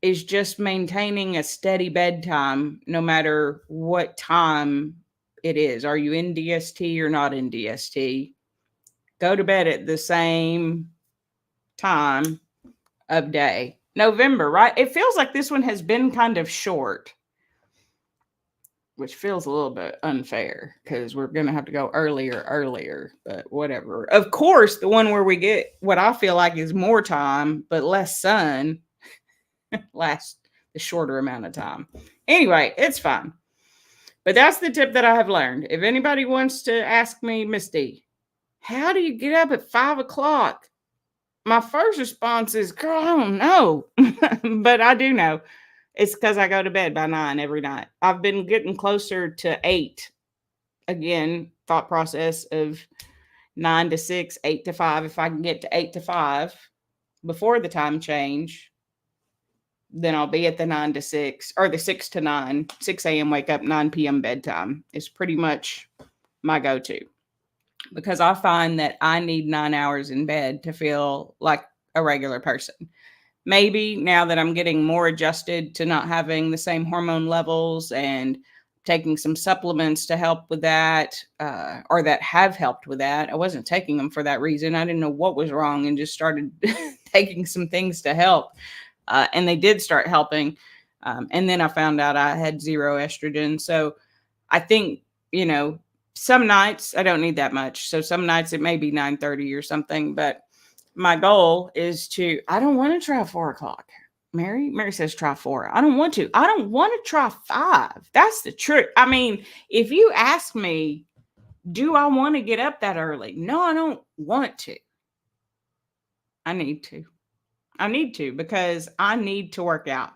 is just maintaining a steady bedtime no matter what time it is. Are you in DST or not in DST? Go to bed at the same time of day. November, right? It feels like this one has been kind of short, which feels a little bit unfair because we're going to have to go earlier, but whatever. Of course, the one where we get what I feel like is more time, but less sun lasts the shorter amount of time. Anyway, it's fine. But that's the tip that I have learned. If anybody wants to ask me, Misty, how do you get up at 5 o'clock? My first response is, girl, I don't know. But I do know. It's because I go to bed by 9 every night. I've been getting closer to 8. Again, thought process of 9 to 6, 8 to 5. If I can get to 8 to 5 before the time change, then I'll be at the 9 to 6 or the 6 to 9, 6 a.m. wake up, 9 p.m. bedtime is pretty much my go-to because I find that I need 9 hours in bed to feel like a regular person. Maybe now that I'm getting more adjusted to not having the same hormone levels and taking some supplements to help with that, or that have helped with that. I wasn't taking them for that reason. I didn't know what was wrong and just started taking some things to help. And they did start helping. And then I found out I had 0 estrogen. So I think, some nights I don't need that much. So some nights it may be 9:30 or something, but my goal is I don't want to try 4 o'clock. Mary says try 4. I don't want to. I don't want to try 5. That's the truth. I mean, if you ask me, do I want to get up that early? No, I don't want to. I need to. Because I need to work out.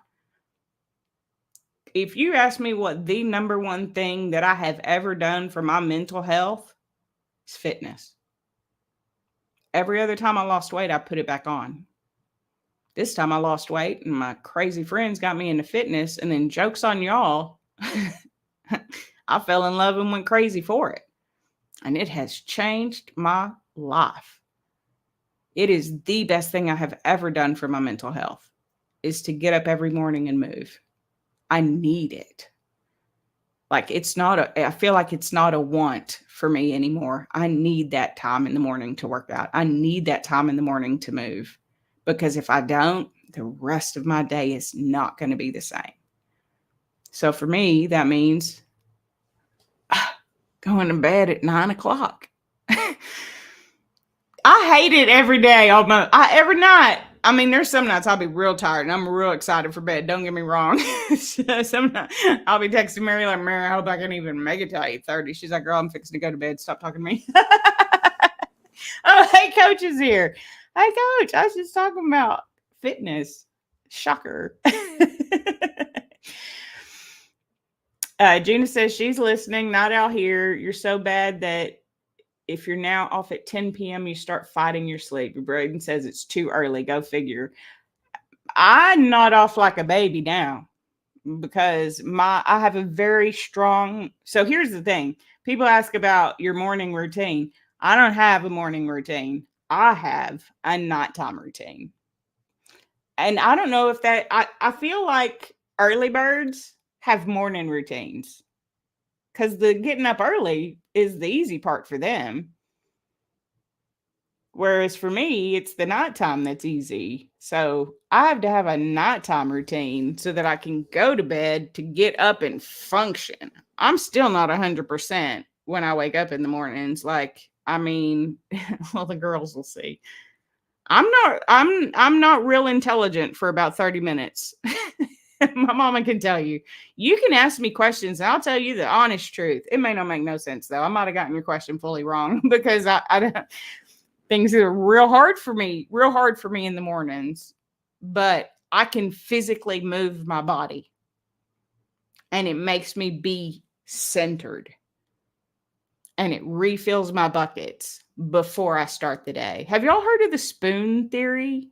If you ask me what the number one thing that I have ever done for my mental health, it's fitness. Every other time I lost weight, I put it back on. This time I lost weight and my crazy friends got me into fitness, and then joke's on y'all. I fell in love and went crazy for it. And it has changed my life. It is the best thing I have ever done for my mental health. is to get up every morning and move. I need it. Like I feel like it's not a want for me anymore. I need that time in the morning to work out. I need that time in the morning to move, because if I don't, the rest of my day is not going to be the same. So for me, that means going to bed at 9 o'clock. I hate it every day, every night. I mean, there's some nights I'll be real tired and I'm real excited for bed. Don't get me wrong. Some nights I'll be texting Mary like, Mary, I hope I can even make it till 8:30. She's like, girl, I'm fixing to go to bed. Stop talking to me. Oh, hey, Coach is here. Hey, Coach, I was just talking about fitness. Shocker. Gina says she's listening. Not out here. You're so bad that if you're now off at 10 p.m., you start fighting your sleep. Braden says it's too early. Go figure. I'm not off like a baby now because I have a very strong. So here's the thing. People ask about your morning routine. I don't have a morning routine. I have a nighttime routine. And I don't know if I feel like early birds have morning routines because the getting up early is the easy part for them. Whereas for me, it's the nighttime that's easy. So I have to have a nighttime routine so that I can go to bed to get up and function. I'm still not 100% when I wake up in the mornings. Like, I mean, well, the girls will see. I'm not real intelligent for about 30 minutes. My mama can tell you. You can ask me questions and I'll tell you the honest truth. It may not make no sense though. I might have gotten your question fully wrong because I don't. Things are real hard for me in the mornings, but I can physically move my body and it makes me be centered and it refills my buckets before I start the day. Have y'all heard of the spoon theory?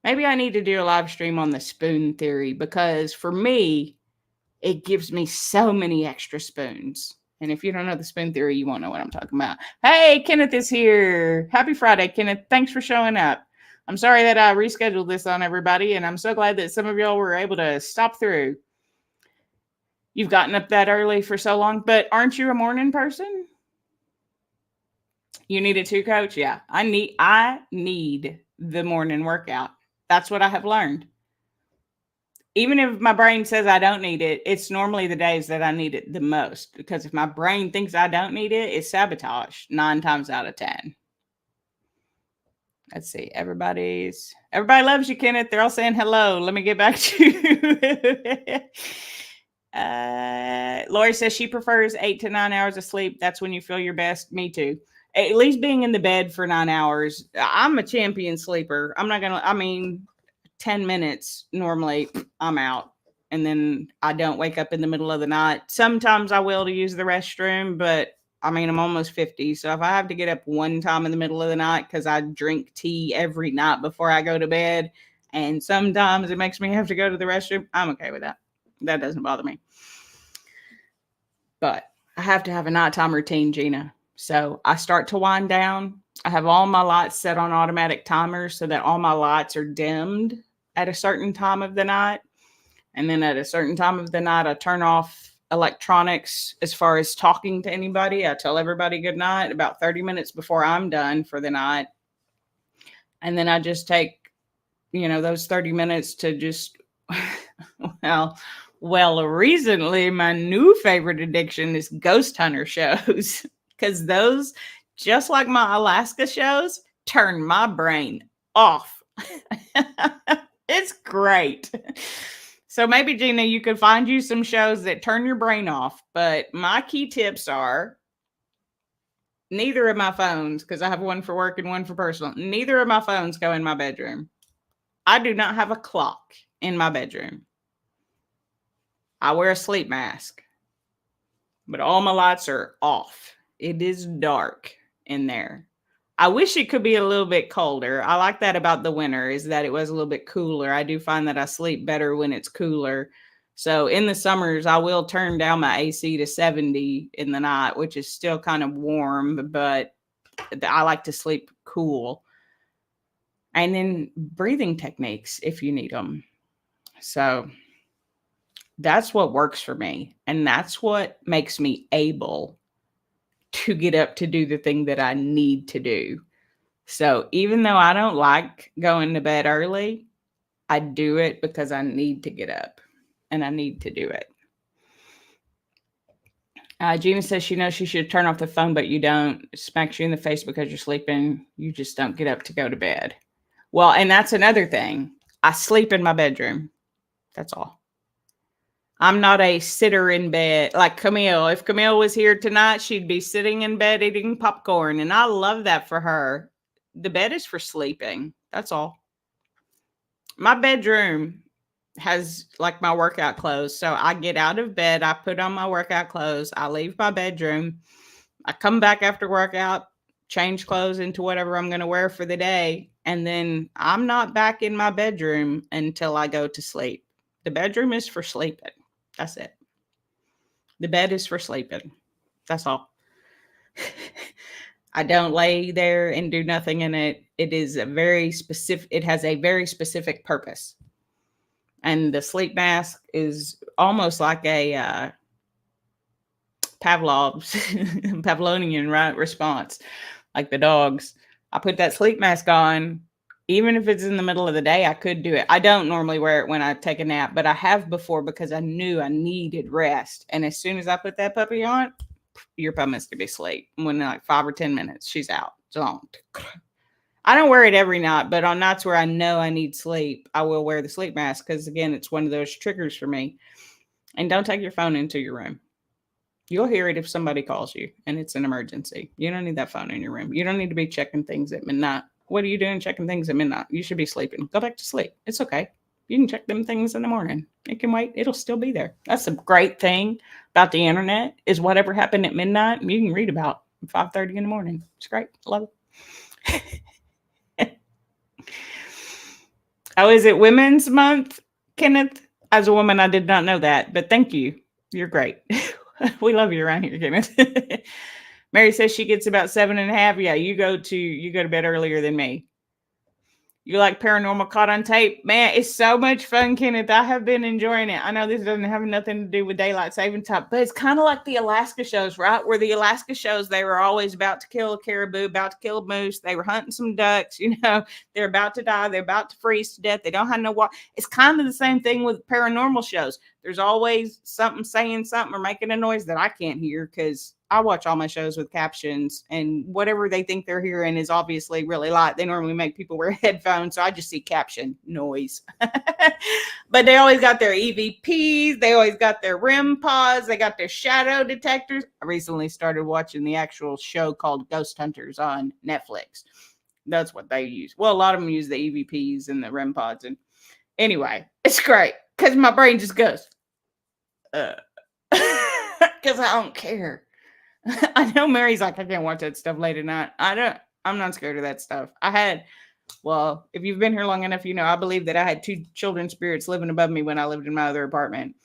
Maybe I need to do a live stream on the spoon theory because for me, it gives me so many extra spoons. And if you don't know the spoon theory, you won't know what I'm talking about. Hey, Kenneth is here. Happy Friday, Kenneth. Thanks for showing up. I'm sorry that I rescheduled this on everybody, and I'm so glad that some of y'all were able to stop through. You've gotten up that early for so long, but aren't you a morning person? You need it too, Coach? Yeah, I need the morning workout. That's what I have learned. Even if my brain says I don't need it, it's normally the days that I need it the most. Because if my brain thinks I don't need it, it's sabotage 9 times out of 10. Let's see. Everybody loves you, Kenneth. They're all saying hello. Let me get back to Lori says she prefers 8 to 9 hours of sleep. That's when you feel your best. Me too. At least being in the bed for 9 hours. I'm a champion sleeper. 10 minutes normally I'm out, and then I don't wake up in the middle of the night. Sometimes I will to use the restroom, but I mean, I'm almost 50. So if I have to get up one time in the middle of the night because I drink tea every night before I go to bed, and sometimes it makes me have to go to the restroom, I'm okay with that. That doesn't bother me. But I have to have a nighttime routine, Gina. So I start to wind down. I have all my lights set on automatic timers so that all my lights are dimmed at a certain time of the night. And then at a certain time of the night, I turn off electronics as far as talking to anybody. I tell everybody good night about 30 minutes before I'm done for the night. And then I just take, those 30 minutes to just, well, recently my new favorite addiction is ghost hunter shows because those, just like my Alaska shows, turn my brain off. It's great. So maybe, Gina, you could find you some shows that turn your brain off. But my key tips are neither of my phones, because I have one for work and one for personal, neither of my phones go in my bedroom. I do not have a clock in my bedroom. I wear a sleep mask, but all my lights are off. It is dark in there. I wish it could be a little bit colder. I like that about the winter, is that it was a little bit cooler. I do find that I sleep better when it's cooler. So in the summers, I will turn down my AC to 70 in the night, which is still kind of warm, but I like to sleep cool. And then breathing techniques if you need them. So that's what works for me. And that's what makes me able to get up to do the thing that I need to do. So even though I don't like going to bed early, I do it because I need to get up and I need to do it. Gina says she knows she should turn off the phone, but you don't. It smacks you in the face because you're sleeping. You just don't get up to go to bed. Well, and that's another thing. I sleep in my bedroom. That's all. I'm not a sitter in bed like Camille. If Camille was here tonight, she'd be sitting in bed eating popcorn. And I love that for her. The bed is for sleeping. That's all. My bedroom has like my workout clothes. So I get out of bed, I put on my workout clothes, I leave my bedroom, I come back after workout, change clothes into whatever I'm going to wear for the day. And then I'm not back in my bedroom until I go to sleep. The bedroom is for sleeping. That's it. The bed is for sleeping. That's all. I don't lay there and do nothing in it. It is a very specific, it has a very specific purpose. And the sleep mask is almost like a Pavlovian response, like the dogs. I put that sleep mask on, even if it's in the middle of the day. I could do it. I don't normally wear it when I take a nap, but I have before because I knew I needed rest. And as soon as I put that puppy on, your puppy's to be asleep. When like 5 or 10 minutes, she's out. So I don't wear it every night, but on nights where I know I need sleep, I will wear the sleep mask because, again, it's one of those triggers for me. And don't take your phone into your room. You'll hear it if somebody calls you and it's an emergency. You don't need that phone in your room. You don't need to be checking things at midnight. What are you doing checking things at midnight? You should be sleeping. Go back to sleep. It's okay. You can check them things in the morning. It can wait. It'll still be there. That's a great thing about the internet is whatever happened at midnight, you can read about 5:30 in the morning. It's great. Love it. Oh, is it Women's Month, Kenneth? As a woman, I did not know that, but thank you. You're great. We love you around here, Kenneth. Mary says she gets about 7.5. Yeah, you go to bed earlier than me. You like Paranormal Caught on Tape? Man, it's so much fun, Kenneth. I have been enjoying it. I know this doesn't have nothing to do with daylight saving time, but it's kind of like the Alaska shows, right? Where the Alaska shows, they were always about to kill a caribou, about to kill a moose. They were hunting some ducks, they're about to die. They're about to freeze to death. They don't have no water. It's kind of the same thing with paranormal shows. There's always something saying something or making a noise that I can't hear because I watch all my shows with captions, and whatever they think they're hearing is obviously really light. They normally make people wear headphones, so I just see caption noise. But they always got their EVPs. They always got their REM pods. They got their shadow detectors. I recently started watching the actual show called Ghost Hunters on Netflix. That's what they use. Well, a lot of them use the EVPs and the REM pods. And anyway, it's great because my brain just goes, because I don't care. I know Mary's like, I can't watch that stuff late at night. I'm not scared of that stuff. If you've been here long enough, I believe that I had 2 children spirits living above me when I lived in my other apartment.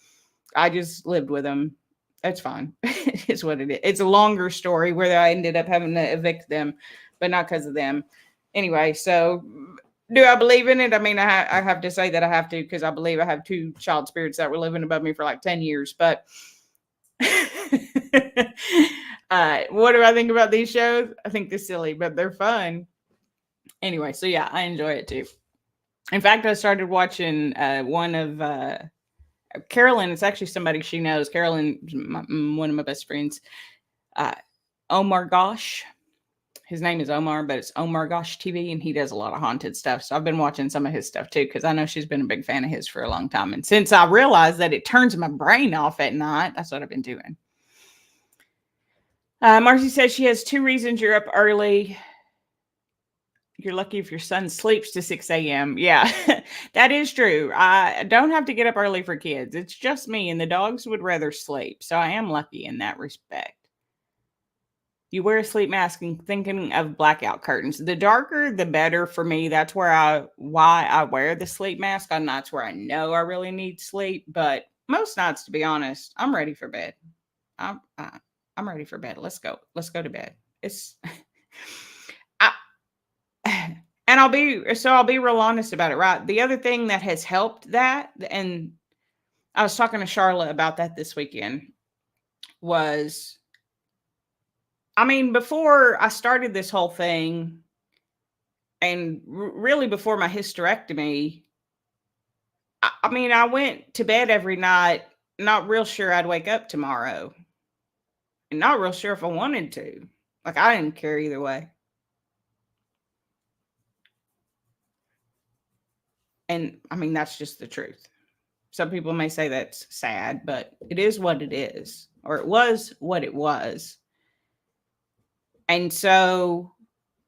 I just lived with them. That's fine. It's what it is. It's a longer story where I ended up having to evict them, but not because of them. Anyway, so do I believe in it? I mean, I have to say that I have to because I believe I have 2 child spirits that were living above me for like 10 years, but what do I think about these shows? I think they're silly, but they're fun. Anyway, so yeah, I enjoy it too. In fact, I started watching one of Carolyn. It's actually somebody she knows. Carolyn, one of my best friends. Omar Gosh. His name is Omar, but it's Omar Gosh TV, and he does a lot of haunted stuff. So I've been watching some of his stuff too, because I know she's been a big fan of his for a long time. And since I realized that it turns my brain off at night, that's what I've been doing. Marcy says she has 2 reasons you're up early. You're lucky if your son sleeps to 6 a.m. Yeah, that is true. I don't have to get up early for kids. It's just me, and the dogs would rather sleep. So I am lucky in that respect. You wear a sleep mask and thinking of blackout curtains. The darker, the better for me. That's why I wear the sleep mask on nights where I know I really need sleep. But most nights, to be honest, I'm ready for bed. I'm ready for bed. Let's go. Let's go to bed. And And I'll be real honest about it, right? The other thing that has helped that, and I was talking to Charlotte about that this weekend, was, I mean, before I started this whole thing, and really before my hysterectomy, I mean, I went to bed every night, not real sure I'd wake up tomorrow, and not real sure if I wanted to. Like, I didn't care either way. And I mean, that's just the truth. Some people may say that's sad, but it is what it is, or it was what it was. And so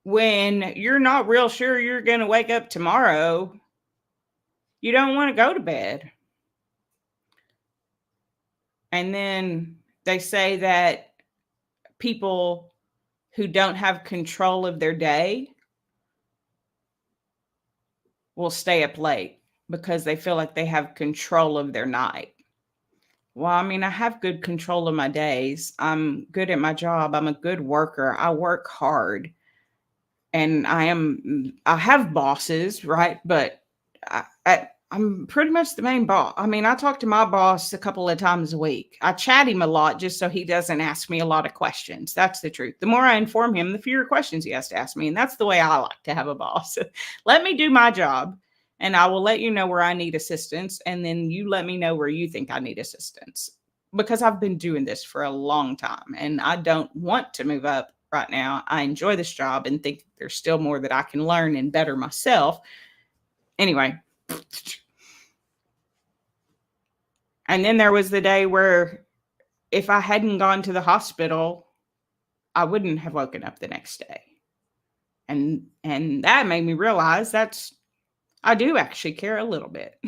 when you're not real sure you're going to wake up tomorrow, you don't want to go to bed. And then they say that people who don't have control of their day will stay up late because they feel like they have control of their night. Well, I mean, I have good control of my days. I'm good at my job. I'm a good worker. I work hard. And I have bosses, right? But I'm pretty much the main boss. I mean, I talk to my boss a couple of times a week. I chat him a lot just so he doesn't ask me a lot of questions. That's the truth. The more I inform him, the fewer questions he has to ask me. And that's the way I like to have a boss. Let me do my job, and I will let you know where I need assistance. And then you let me know where you think I need assistance, because I've been doing this for a long time and I don't want to move up right now. I enjoy this job and think there's still more that I can learn and better myself. Anyway. And then there was the day where if I hadn't gone to the hospital, I wouldn't have woken up the next day. And that made me realize I do actually care a little bit.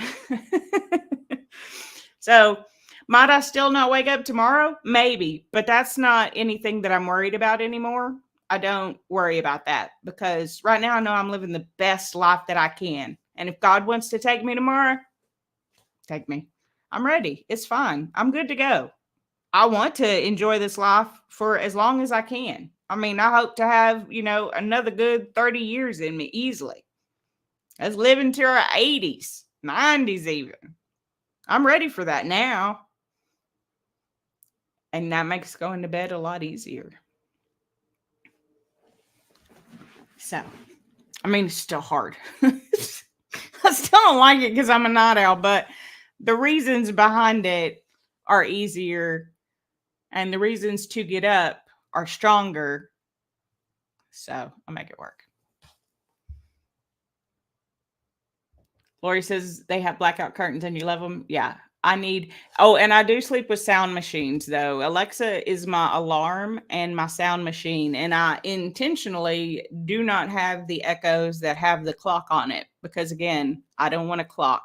So might I still not wake up tomorrow? Maybe, but that's not anything that I'm worried about anymore. I don't worry about that because right now I know I'm living the best life that I can. And if God wants to take me tomorrow, take me. I'm ready. It's fine. I'm good to go. I want to enjoy this life for as long as I can. I mean, I hope to have, another good 30 years in me easily. Let's live into our 80s, 90s even. I'm ready for that now. And that makes going to bed a lot easier. So, I mean, it's still hard. I still don't like it because I'm a night owl, but the reasons behind it are easier and the reasons to get up are stronger. So I'll make it work. Lori says they have blackout curtains and you love them. Yeah, and I do sleep with sound machines though. Alexa is my alarm and my sound machine. And I intentionally do not have the echoes that have the clock on it because again, I don't want a clock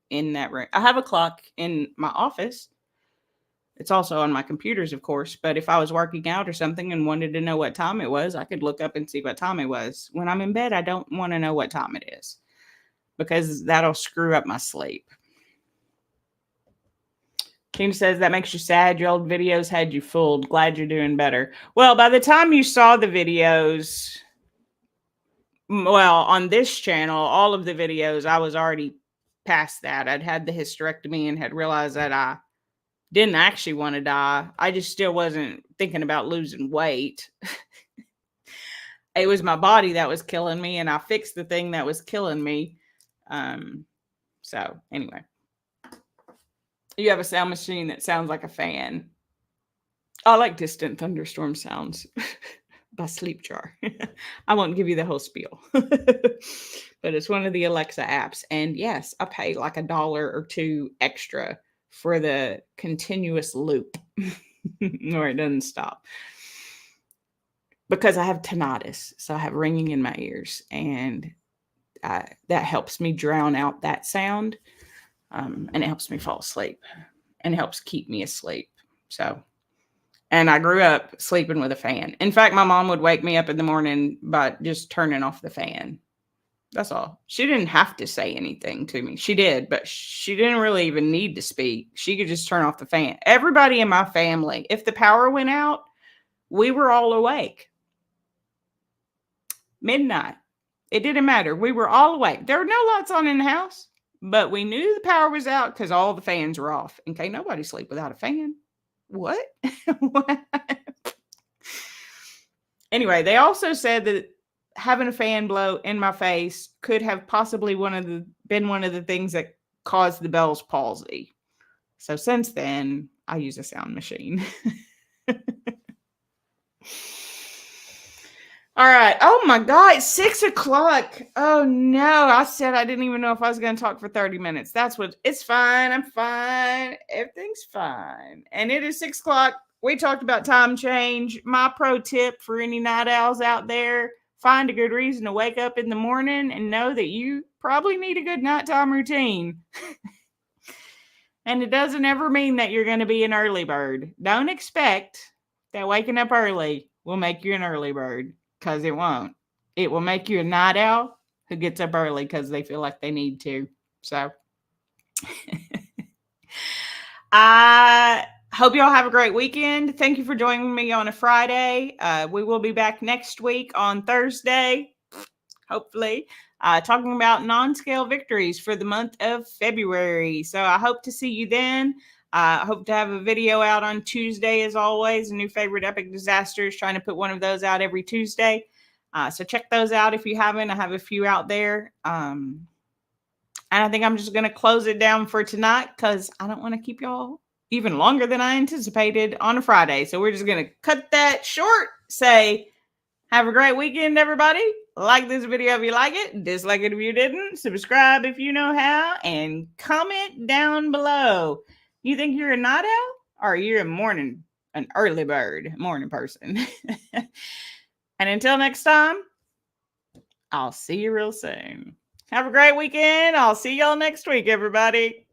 in that room. I have a clock in my office. It's also on my computers, of course. But if I was working out or something and wanted to know what time it was, I could look up and see what time it was. When I'm in bed, I don't want to know what time it is because that'll screw up my sleep. Tina says that makes you sad. Your old videos had you fooled. Glad you're doing better. Well, by the time you saw the videos, on this channel, all of the videos, I was already past that. I'd had the hysterectomy and had realized that I didn't actually want to die. I just still wasn't thinking about losing weight. It was my body that was killing me, and I fixed the thing that was killing me. So anyway, you have a sound machine that sounds like a fan. I like distant thunderstorm sounds by Sleep Jar. I won't give you the whole spiel, but it's one of the Alexa apps. And yes, I pay like $1 or $2 extra for the continuous loop or it doesn't stop because I have tinnitus. So I have ringing in my ears and that helps me drown out that sound. And it helps me fall asleep and helps keep me asleep. So, and I grew up sleeping with a fan. In fact, my mom would wake me up in the morning by just turning off the fan. That's all. She didn't have to say anything to me. She did, but she didn't really even need to speak. She could just turn off the fan. Everybody in my family, if the power went out, we were all awake. Midnight. It didn't matter. We were all awake. There were no lights on in the house, but we knew the power was out because all the fans were off. And can't nobody sleep without a fan. What? What? Anyway, they also said that having a fan blow in my face could have possibly been one of the things that caused the Bell's palsy. So since then, I use a sound machine. All right. Oh my God, it's 6 o'clock. Oh no, I said I didn't even know if I was going to talk for 30 minutes. It's fine. I'm fine. Everything's fine. And it is 6 o'clock. We talked about time change. My pro tip for any night owls out there, find a good reason to wake up in the morning and know that you probably need a good nighttime routine. And it doesn't ever mean that you're going to be an early bird. Don't expect that waking up early will make you an early bird, because it won't. It will make you a night owl who gets up early because they feel like they need to. So I hope y'all have a great weekend. Thank you for joining me on a Friday. We will be back next week on Thursday, hopefully, talking about non-scale victories for the month of February. So I hope to see you then. I hope to have a video out on Tuesday, as always. A new favorite epic disasters, trying to put one of those out every Tuesday. So check those out if you haven't. I have a few out there. And I think I'm just going to close it down for tonight because I don't want to keep y'all even longer than I anticipated on a Friday. So we're just going to cut that short. Say, have a great weekend, everybody. Like this video if you like it. Dislike it if you didn't. Subscribe if you know how. And comment down below. You think you're a night owl or you're an early bird, morning person? And until next time, I'll see you real soon. Have a great weekend. I'll see y'all next week, everybody.